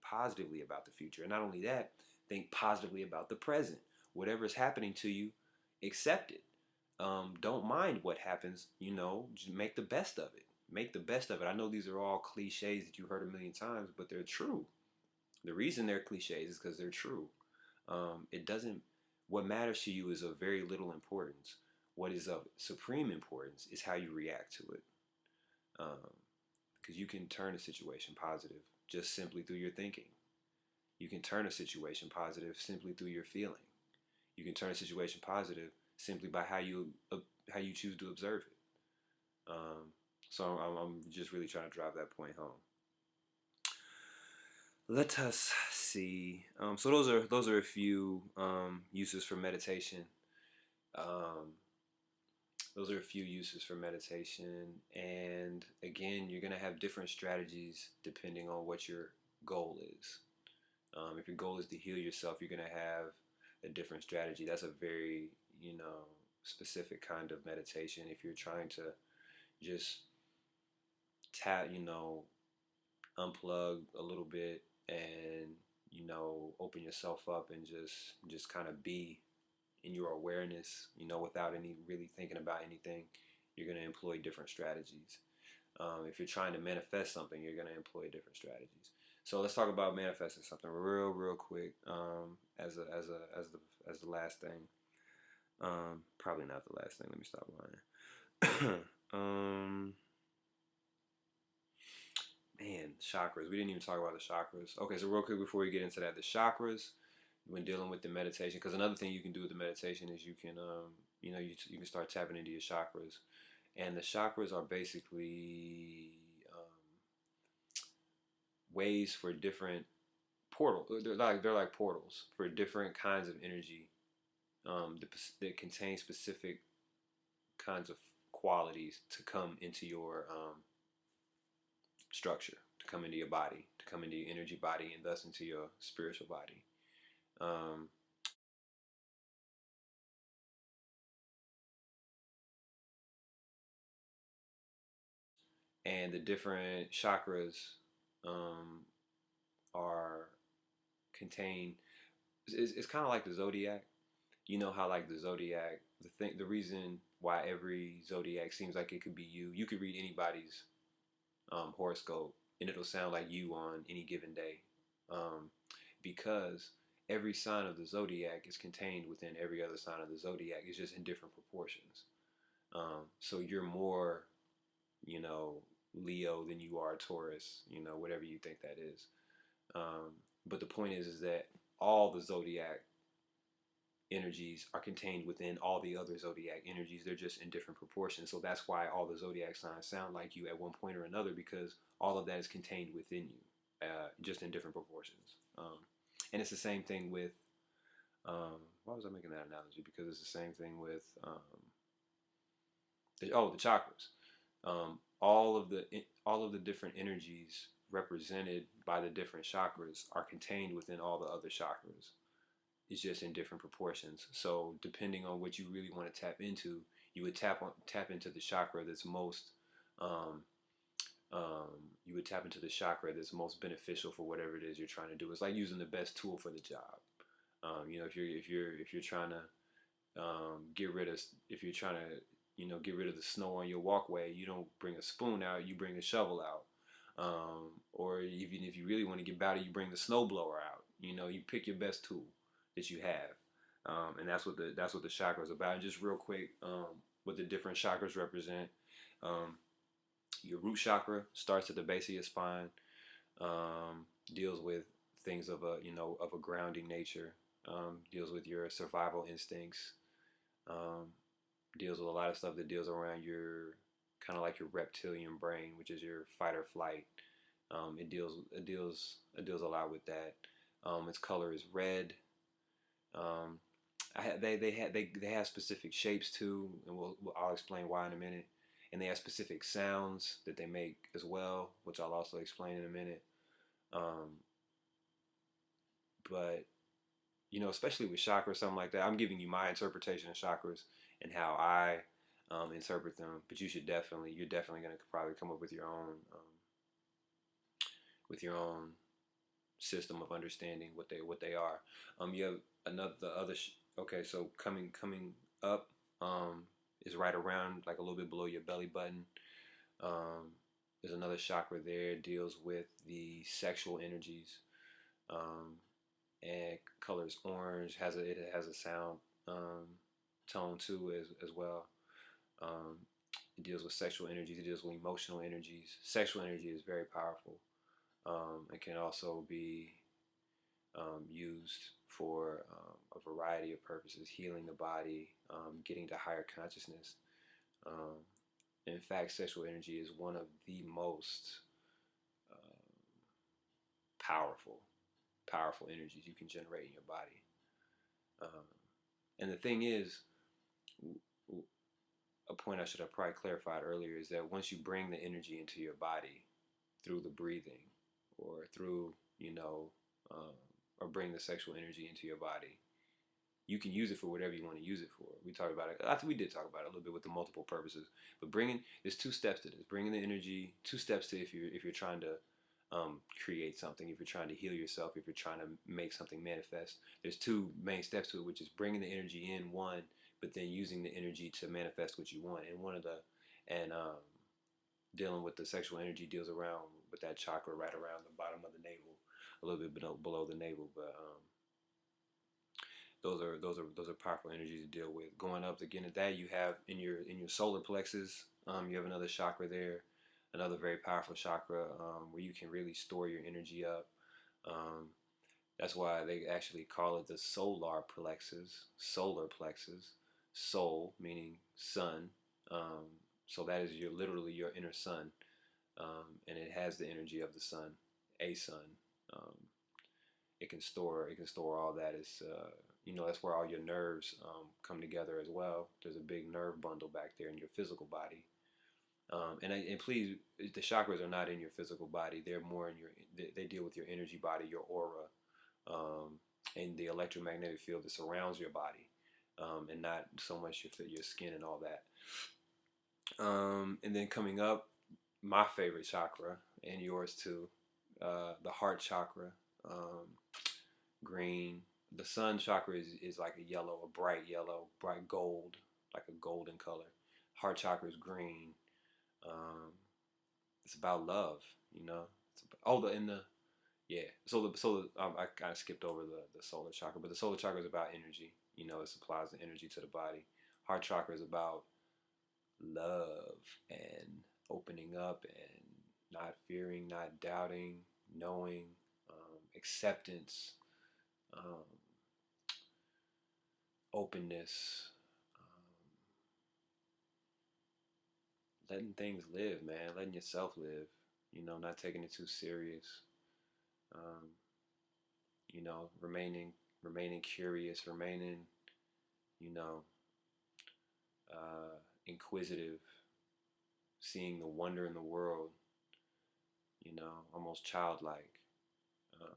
positively about the future. And not only that, think positively about the present. Whatever is happening to you, accept it. Don't mind what happens, just make the best of it. Make the best of it. I know these are all cliches that you've heard a million times, but they're true. The reason they're cliches is because they're true. It doesn't, what matters to you is of very little importance. What is of supreme importance is how you react to it. Because you can turn a situation positive just simply through your thinking. You can turn a situation positive simply through your feeling. You can turn a situation positive simply by how you choose to observe it. So I'm just really trying to drive that point home. Let us see. So those are a few uses for meditation. Those are a few uses for meditation, and again, you're gonna have different strategies depending on what your goal is. If your goal is to heal yourself, you're gonna have a different strategy. That's a very specific kind of meditation. If you're trying to just unplug a little bit and open yourself up and just kind of be in your awareness, without any really thinking about anything, you're going to employ different strategies. If you're trying to manifest something, you're going to employ different strategies. So let's talk about manifesting something real quick as the last thing. Probably not the last thing. Let me stop lying. Man, chakras. We didn't even talk about the chakras. Okay, so real quick before we get into that, the chakras, when dealing with the meditation, because another thing you can do with the meditation is you can, you can start tapping into your chakras, and the chakras are basically ways for different portals. They're like portals for different kinds of energy that contain specific kinds of qualities to come into your structure, to come into your body, to come into your energy body, and thus into your spiritual body. And the different chakras are contained. It's kind of like the zodiac. You know how like the zodiac, the reason why every zodiac seems like it could be you. You could read anybody's horoscope and it'll sound like you on any given day, because every sign of the zodiac is contained within every other sign of the zodiac. It's just in different proportions. So you're more, Leo than you are Taurus. Whatever you think that is. But the point is that all the zodiac energies are contained within all the other zodiac energies. They're just in different proportions. So that's why all the zodiac signs sound like you at one point or another, because all of that is contained within you, just in different proportions. And it's the same thing with, why was I making that analogy? Because it's the same thing with, the chakras. All of the different energies represented by the different chakras are contained within all the other chakras. It's just in different proportions. So depending on what you really want to tap into, you would tap into the chakra that's most you would tap into the chakra that's most beneficial for whatever it is you're trying to do. It's like using the best tool for the job. If you're trying to get rid of the snow on your walkway, you don't bring a spoon out, you bring a shovel out. Or even if you really want to get about it, you bring the snowblower out. You pick your best tool that you have, and that's what the chakra is about. And just real quick, what the different chakras represent. Your root chakra starts at the base of your spine. Deals with things of a grounding nature. Deals with your survival instincts. Deals with a lot of stuff that deals around your kind of like your reptilian brain, which is your fight or flight. It deals a lot with that. Its color is red. They have specific shapes too, and I'll explain why in a minute. And they have specific sounds that they make as well, which I'll also explain in a minute. But especially with chakras, something like that. I'm giving you my interpretation of chakras and how I interpret them. But you're definitely going to probably come up with your own system of understanding what they are. You have okay, so coming up is right around like a little bit below your belly button. Um, there's another chakra there. It deals with the sexual energies. Um, and colors orange. It has a sound tone too as well. Um, it deals with sexual energies. It deals with emotional energies. Sexual energy is very powerful. It can also be used for a variety of purposes, healing the body, getting to higher consciousness. Um, in fact, sexual energy is one of the most uh, powerful, powerful energies you can generate in your body. Um, and the thing is, a point I should have probably clarified earlier is that once you bring the energy into your body through the breathing or through, um, or bring the sexual energy into your body, you can use it for whatever you want to use it for. We talked about it. I think we did talk about it a little bit with the multiple purposes. But there's two steps to this. Bringing the energy, two steps to if you're trying to create something, if you're trying to heal yourself, if you're trying to make something manifest. There's two main steps to it, which is bringing the energy in one, but then using the energy to manifest what you want. And dealing with the sexual energy deals around with that chakra right around the bottom of the navel, a little bit below the navel, but those are powerful energies to deal with. Going up again at that, you have in your solar plexus, you have another chakra there, another very powerful chakra where you can really store your energy up. Um, that's why they actually call it the solar plexus. Solar plexus, soul meaning sun. Um, so that is literally your inner sun, and it has the energy of the sun, a sun. Um, it can store all that. It's that's where all your nerves come together as well. There's a big nerve bundle back there in your physical body. And please, the chakras are not in your physical body. They're more in they deal with your energy body, your aura, and the electromagnetic field that surrounds your body, and not so much your skin and all that. And then coming up, my favorite chakra and yours too, the heart chakra. Um, Green. The sun chakra is like a yellow, bright gold, like a golden color. Heart chakra is green. Um, it's about love, you know. It's about, oh, the in the yeah. I kind of skipped over the solar chakra, but the solar chakra is about energy. You know, it supplies the energy to the body. Heart chakra is about love and opening up and not fearing, not doubting, knowing, acceptance. Um, Openness, letting things live, man, letting yourself live, not taking it too serious, um, remaining curious, remaining, you know, inquisitive, seeing the wonder in the world, almost childlike, um,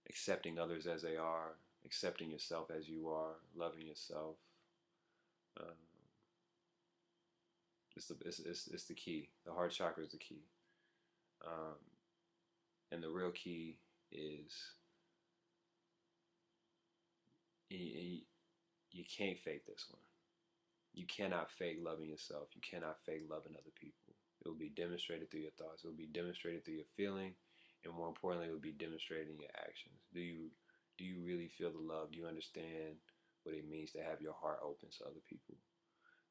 accepting others as they are, accepting yourself as you are, loving yourself. Um, it's the key. The heart chakra is the key. Um, and the real key is you, you can't fake this one. You cannot fake loving yourself. You cannot fake loving other people. It will be demonstrated through your thoughts. It will be demonstrated through your feeling, and more importantly, it will be demonstrated in your actions. Do you really feel the love? Do you understand what it means to have your heart open to other people?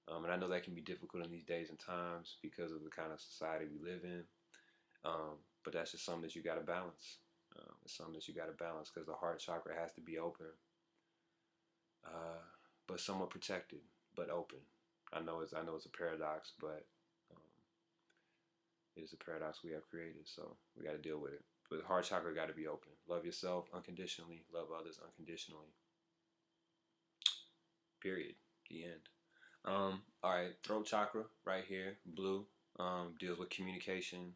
And I know that can be difficult in these days and times because of the kind of society we live in. But that's just something that you got to balance. It's something that you got to balance because the heart chakra has to be open, uh, but somewhat protected, but open. I know it's a paradox, but um, it is a paradox we have created, so we got to deal with it. But the heart chakra got to be open. Love yourself unconditionally. Love others unconditionally. Period. The end. All right, throat chakra right here, blue, deals with communication,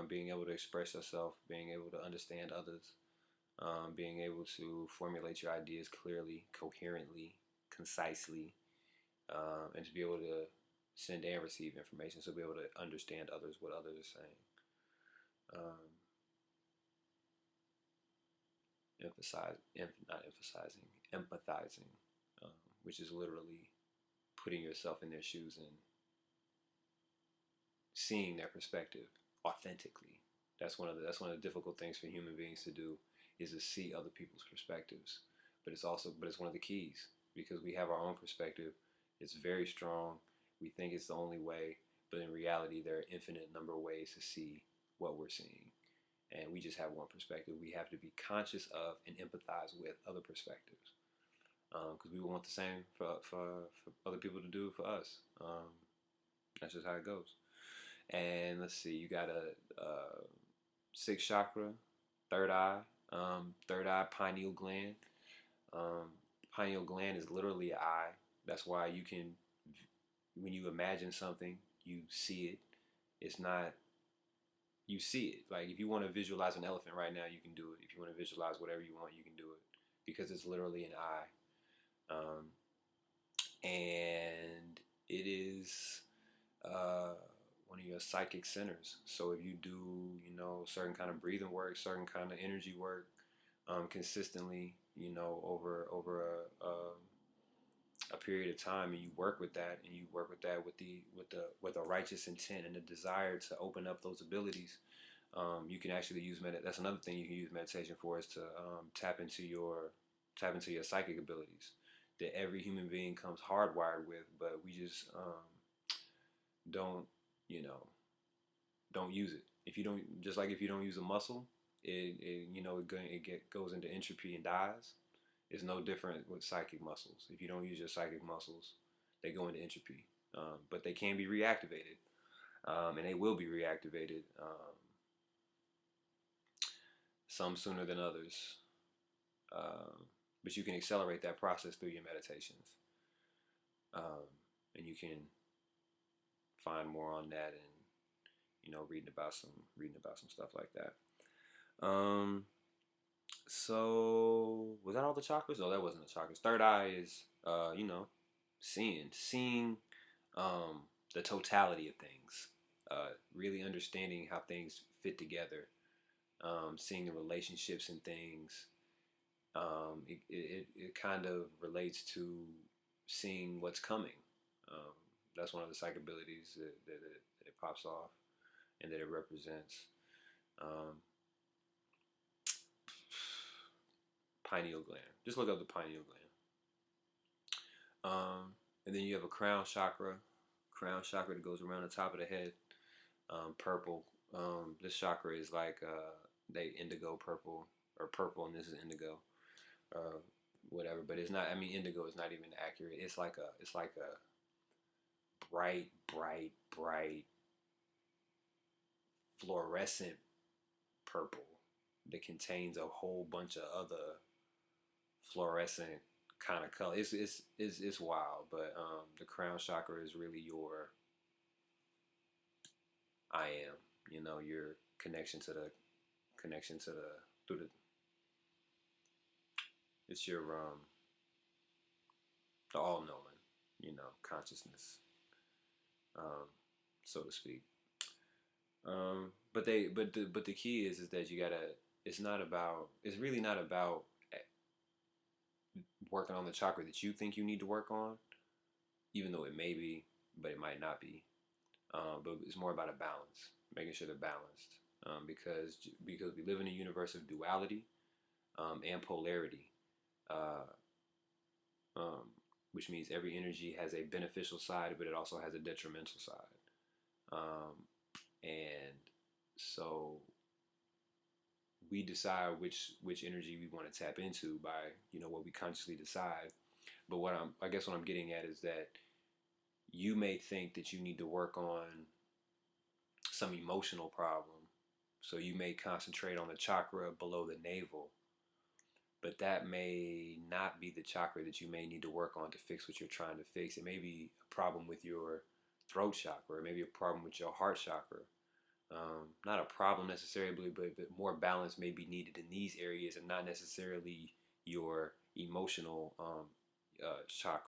being able to express yourself, being able to understand others, being able to formulate your ideas clearly, coherently, concisely, and to be able to send and receive information, so be able to understand what others are saying. Um, not emphasizing, empathizing, which is literally putting yourself in their shoes and seeing their perspective authentically. That's one of the difficult things for human beings to do, is to see other people's perspectives. But it's one of the keys, because we have our own perspective. It's very strong. We think it's the only way, but in reality, there are infinite number of ways to see what we're seeing, and we just have one perspective. We have to be conscious of and empathize with other perspectives, because we want the same for other people to do for us. That's just how it goes. And let's see, you got a sixth chakra, third eye, third eye pineal gland. Um, Pineal gland is literally an eye. That's why you can, when you imagine something, you see it. It's not, you see it. Like if you want to visualize an elephant right now, you can do it. If you want to visualize whatever you want, you can do it, because it's literally an eye. And it is uh, one of your psychic centers. So if you do, certain kind of breathing work, certain kind of energy work, consistently, over a period of time, and you work with that, and you work with that with a righteous intent and a desire to open up those abilities. You can actually use That's another thing you can use meditation for, is to tap into your psychic abilities that every human being comes hardwired with, but we just don't you know don't use it. If you don't, just like if you don't use a muscle, it goes into entropy and dies. It's no different with psychic muscles. If you don't use your psychic muscles, they go into entropy, but they can be reactivated, and they will be reactivated, some sooner than others. But you can accelerate that process through your meditations, and you can find more on that, and reading about some stuff like that. So was that all the chakras? No, that wasn't the chakras. Third eye is seeing the totality of things, really understanding how things fit together, seeing the relationships and things. It kind of relates to seeing what's coming. Um, that's one of the psych abilities that it pops off and that it represents. Um, Pineal gland. Just look up the pineal gland. And then you have a crown chakra. Crown chakra that goes around the top of the head. Purple. This chakra is like they indigo purple, or purple, and this is indigo, whatever. But it's not. I mean, indigo is not even accurate. It's like a bright, bright, bright, fluorescent purple that contains a whole bunch of other fluorescent kind of color. It's wild, but the crown chakra is really your I am. Your connection to the through the. It's your the all knowing, consciousness, um, so to speak. But the key is that you gotta. It's not about. It's really not about working on the chakra that you think you need to work on, even though it may be, but it might not be. But it's more about a balance, making sure they're balanced, because we live in a universe of duality, and polarity, uh, which means every energy has a beneficial side, but it also has a detrimental side. And so we decide which energy we want to tap into by what we consciously decide. But I guess what I'm getting at is that you may think that you need to work on some emotional problem, so you may concentrate on the chakra below the navel, but that may not be the chakra that you may need to work on to fix what you're trying to fix. It may be a problem with your throat chakra, or maybe a problem with your heart chakra. Not a problem necessarily, but more balance may be needed in these areas, and not necessarily your emotional chakra.